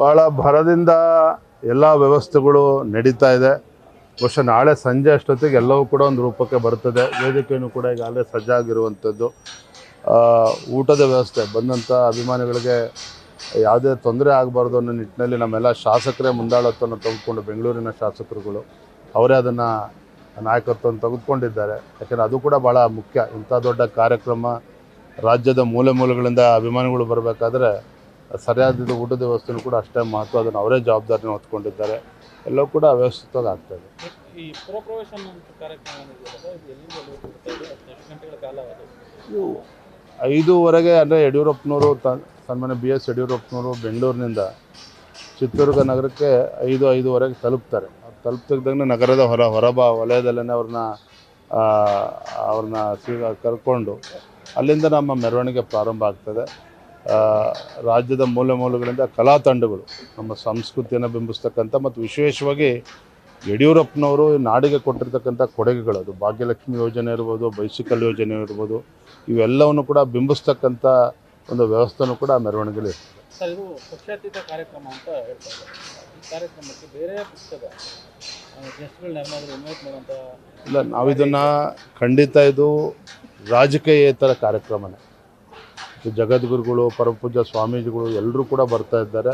ಭಾಳ ಭರದಿಂದ ಎಲ್ಲ ವ್ಯವಸ್ಥೆಗಳು ನಡೀತಾ ಇದೆ. ಬಹುಶಃ ನಾಳೆ ಸಂಜೆ ಅಷ್ಟೊತ್ತಿಗೆ ಎಲ್ಲವೂ ಕೂಡ ಒಂದು ರೂಪಕ್ಕೆ ಬರ್ತದೆ. ವೇದಿಕೆಯೂ ಕೂಡ ಈಗಾಗಲೇ ಸಜ್ಜಾಗಿರುವಂಥದ್ದು. ಊಟದ ವ್ಯವಸ್ಥೆ ಬಂದಂಥ ಅಭಿಮಾನಿಗಳಿಗೆ ಯಾವುದೇ ತೊಂದರೆ ಆಗಬಾರ್ದು ಅನ್ನೋ ನಿಟ್ಟಿನಲ್ಲಿ ನಮ್ಮೆಲ್ಲ ಶಾಸಕರೇ ಮುಂದಾಳತ್ವವನ್ನು ತೆಗೆದುಕೊಂಡು, ಬೆಂಗಳೂರಿನ ಶಾಸಕರುಗಳು ಅವರೇ ಅದನ್ನು ನಾಯಕತ್ವವನ್ನು ತೆಗೆದುಕೊಂಡಿದ್ದಾರೆ. ಯಾಕೆಂದರೆ ಅದು ಕೂಡ ಭಾಳ ಮುಖ್ಯ. ಇಂಥ ದೊಡ್ಡ ಕಾರ್ಯಕ್ರಮ ರಾಜ್ಯದ ಮೂಲೆ ಮೂಲೆಗಳಿಂದ ಅಭಿಮಾನಿಗಳು ಬರಬೇಕಾದ್ರೆ ಸರಿಯಾದ ಊಟದ ವ್ಯವಸ್ಥೆಯೂ ಕೂಡ ಅಷ್ಟೇ ಮಹತ್ವ. ಅದನ್ನು ಅವರೇ ಜವಾಬ್ದಾರಿನ ಹೊತ್ಕೊಂಡಿದ್ದಾರೆ. ಎಲ್ಲವೂ ಕೂಡ ವ್ಯವಸ್ಥಿತವಾಗಿ ಆಗ್ತಾಯಿದೆ. ಈ ಪುರಪ್ರವೇಶ ಕಾರ್ಯಕ್ರಮ ಇದು 5:15 ಅಂದರೆ ಯಡಿಯೂರಪ್ಪನವರು ಸನ್ಮಾನ್ಯ BS ಯಡಿಯೂರಪ್ಪನವರು ಬೆಂಗಳೂರಿನಿಂದ ಚಿತ್ರದುರ್ಗ ನಗರಕ್ಕೆ 5:05 ತಲುಪ್ತಾರೆ. ತಲುಪ್ತಿದ್ದಂಗೆ ನಗರದ ವಲಯದಲ್ಲೇ ಅವ್ರನ್ನ ಕರ್ಕೊಂಡು ಅಲ್ಲಿಂದ ನಮ್ಮ ಮೆರವಣಿಗೆ ಪ್ರಾರಂಭ ಆಗ್ತದೆ. ರಾಜ್ಯದ ಮೂಲೆ ಮೂಲೆಗಳಿಂದ ಕಲಾ ತಂಡಗಳು ನಮ್ಮ ಸಂಸ್ಕೃತಿಯನ್ನು ಬಿಂಬಿಸ್ತಕ್ಕಂಥ ಮತ್ತು ವಿಶೇಷವಾಗಿ ಯಡಿಯೂರಪ್ಪನವರು ನಾಡಿಗೆ ಕೊಟ್ಟಿರ್ತಕ್ಕಂಥ ಕೊಡುಗೆಗಳು, ಅದು ಭಾಗ್ಯಲಕ್ಷ್ಮಿ ಯೋಜನೆ ಇರ್ಬೋದು, ಬೈಸಿಕಲ್ ಯೋಜನೆ ಇರ್ಬೋದು, ಇವೆಲ್ಲವನ್ನು ಕೂಡ ಬಿಂಬಿಸ್ತಕ್ಕಂಥ ಒಂದು ವ್ಯವಸ್ಥೆನೂ ಕೂಡ ಮೆರವಣಿಗೆಯಲ್ಲಿ ಇರ್ತದೆ. ಸರ್, ಇದು ಪಕ್ಷಾತೀತ ಕಾರ್ಯಕ್ರಮ ಅಂತ ಹೇಳ್ತಾರೆ. ಈ ಕಾರ್ಯಕ್ರಮಕ್ಕೆ ಬೇರೆ ಪಕ್ಷದ ಗೆಸ್ಟ್ಗಳನ್ನೇನಾದರೂ ಇನ್ವೈಟ್ ಮಾಡೋಂಥ ಇಲ್ಲ, ನಾವಿದನ್ನು ಖಂಡಿತ ಇದು ರಾಜಕೀಯೇತರ ಕಾರ್ಯಕ್ರಮನೇ. ಜಗದ್ಗುರುಗಳು, ಪರಮಪೂಜ್ಯ ಸ್ವಾಮೀಜಿಗಳು ಎಲ್ಲರೂ ಕೂಡ ಬರ್ತಾ ಇದ್ದಾರೆ.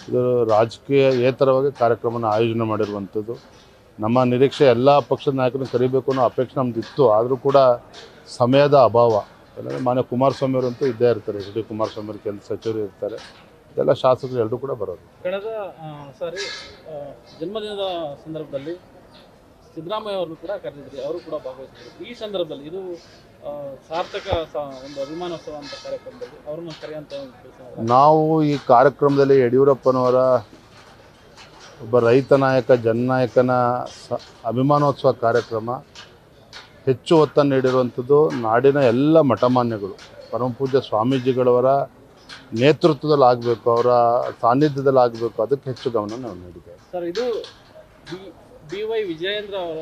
ಇದು ರಾಜಕೀಯೇತರವಾಗಿ ಕಾರ್ಯಕ್ರಮನ ಆಯೋಜನೆ ಮಾಡಿರುವಂಥದ್ದು. ನಮ್ಮ ನಿರೀಕ್ಷೆ ಎಲ್ಲ ಪಕ್ಷದ ನಾಯಕರನ್ನು ಕರಿಬೇಕು ಅನ್ನೋ ಅಪೇಕ್ಷೆ ನಮ್ಮದಿತ್ತು. ಆದರೂ ಕೂಡ ಸಮಯದ ಅಭಾವ. ಯಾಕಂದರೆ ಮಾನ್ಯ ಕುಮಾರಸ್ವಾಮಿ ಅವರಂತೂ ಇದ್ದೇ ಇರ್ತಾರೆ, HD ಕುಮಾರಸ್ವಾಮಿ ಅವರು ಕೆಲವು ಸಚಿವರು ಇರ್ತಾರೆ, ಇದೆಲ್ಲ ಶಾಸಕರು ಎಲ್ಲರೂ ಕೂಡ ಬರೋದು. ಕಳೆದ ಸಾರಿ ಜನ್ಮದಿನದ ಸಂದರ್ಭದಲ್ಲಿ ಸಿದ್ದರಾಮಯ್ಯ ಅವ್ರನ್ನು ಕೂಡ ಕರೆದಿದ್ರಿ, ಅವರು ಕೂಡ ಭಾಗವಹಿಸಿದ್ರು. ಈ ಸಂದರ್ಭದಲ್ಲಿ ಇದು ಸಾರ್ಥಕ ಒಂದು ಅಭಿಮಾನೋತ್ಸವ ಅಂತ ಕಾರ್ಯಕ್ರಮದಲ್ಲಿ ಅವ್ರನ್ನ ಕರೆಯುವಂಥ ನಾವು ಈ ಕಾರ್ಯಕ್ರಮದಲ್ಲಿ ಯಡಿಯೂರಪ್ಪನವರ ಒಬ್ಬ ರೈತ ನಾಯಕ, ಜನನಾಯಕನ ಅಭಿಮಾನೋತ್ಸವ ಕಾರ್ಯಕ್ರಮ ಹೆಚ್ಚು ಒತ್ತನ್ನು ನೀಡಿರುವಂಥದ್ದು ನಾಡಿನ ಎಲ್ಲ ಮಠಮಾನ್ಯಗಳು, ಪರಮಪೂಜ್ಯ ಸ್ವಾಮೀಜಿಗಳವರ ನೇತೃತ್ವದಲ್ಲಿ ಆಗಬೇಕು, ಅವರ ಸಾನ್ನಿಧ್ಯದಲ್ಲಿ ಆಗಬೇಕು, ಅದಕ್ಕೆ ಹೆಚ್ಚು ಗಮನ ನಾವು ನೀಡಿದ್ದೇವೆ. ಸರ್, ಇದು BY ವಿಜಯೇಂದ್ರ ಅವರ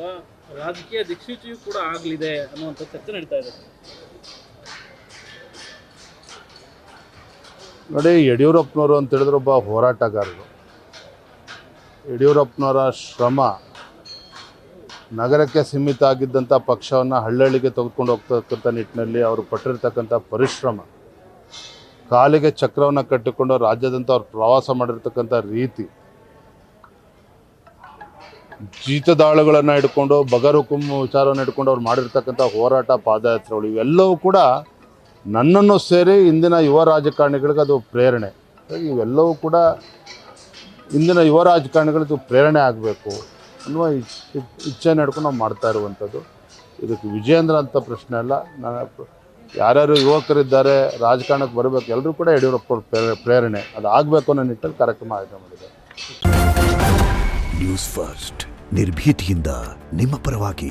ರಾಜಕೀಯ ದಿಕ್ಸೂಚಿಯೂ ಕೂಡ ಆಗಲಿದೆ ಅನ್ನುವಂಥ ಚರ್ಚೆ ನಡೀತಾ ಇದೆ. ನೋಡಿ, ಯಡಿಯೂರಪ್ಪನವರು ಅಂತ ಹೇಳಿದ್ರೆ ಒಬ್ಬ ಹೋರಾಟಗಾರರು. ಯಡಿಯೂರಪ್ಪನವರ ಶ್ರಮ ನಗರಕ್ಕೆ ಸೀಮಿತ ಆಗಿದ್ದಂಥ ಪಕ್ಷವನ್ನು ಹಳ್ಳಿಗೆ ತೆಗೆದುಕೊಂಡು ಹೋಗ್ತಕ್ಕಂಥ ನಿಟ್ಟಿನಲ್ಲಿ ಅವರು ಪಟ್ಟಿರ್ತಕ್ಕಂಥ ಪರಿಶ್ರಮ, ಕಾಲಿಗೆ ಚಕ್ರವನ್ನು ಕಟ್ಟಿಕೊಂಡು ರಾಜ್ಯದಂತ ಅವ್ರು ಪ್ರವಾಸ ಮಾಡಿರ್ತಕ್ಕಂಥ ರೀತಿ, ಜೀತದಾಳುಗಳನ್ನು ಹಿಡ್ಕೊಂಡು ಬಗರುಕುಂ ವಿಚಾರವನ್ನು ಹಿಡ್ಕೊಂಡು ಅವ್ರು ಮಾಡಿರ್ತಕ್ಕಂಥ ಹೋರಾಟ, ಪಾದಯಾತ್ರೆಗಳು, ಇವೆಲ್ಲವೂ ಕೂಡ ನನ್ನನ್ನು ಸೇರಿ ಇಂದಿನ ಯುವ ರಾಜಕಾರಣಿಗಳಿಗೆ ಅದು ಪ್ರೇರಣೆ. ಇವೆಲ್ಲವೂ ಕೂಡ ಇಂದಿನ ಯುವ ರಾಜಕಾರಣಿಗಳಿಗೂ ಪ್ರೇರಣೆ ಆಗಬೇಕು ಅನ್ನುವ ಇಚ್ಛೆಯನ್ನು ಹಿಡ್ಕೊಂಡು ನಾವು ಮಾಡ್ತಾ ಇರುವಂಥದ್ದು. ಇದಕ್ಕೆ ವಿಜಯೇಂದ್ರ ಅಂತ ಪ್ರಶ್ನೆ ಅಲ್ಲ. ಯಾರ್ಯಾರು ಯುವಕರಿದ್ದಾರೆ ರಾಜಕಾರಣಕ್ಕೆ ಬರಬೇಕು, ಎಲ್ಲರೂ ಕೂಡ ಯಡಿಯೂರಪ್ಪ ಪ್ರೇರಣೆ, ಅದು ಆಗಬೇಕು ಅನ್ನೋ ನಿಟ್ಟಲ್ಲಿ ಕಾರ್ಯಕ್ರಮ ಆಯೋಜನೆ ಮಾಡಿದ್ದಾರೆ. ನ್ಯೂಸ್ ಫಸ್ಟ್, ನಿರ್ಭೀತಿಯಿಂದ ನಿಮ್ಮ ಪರವಾಗಿ.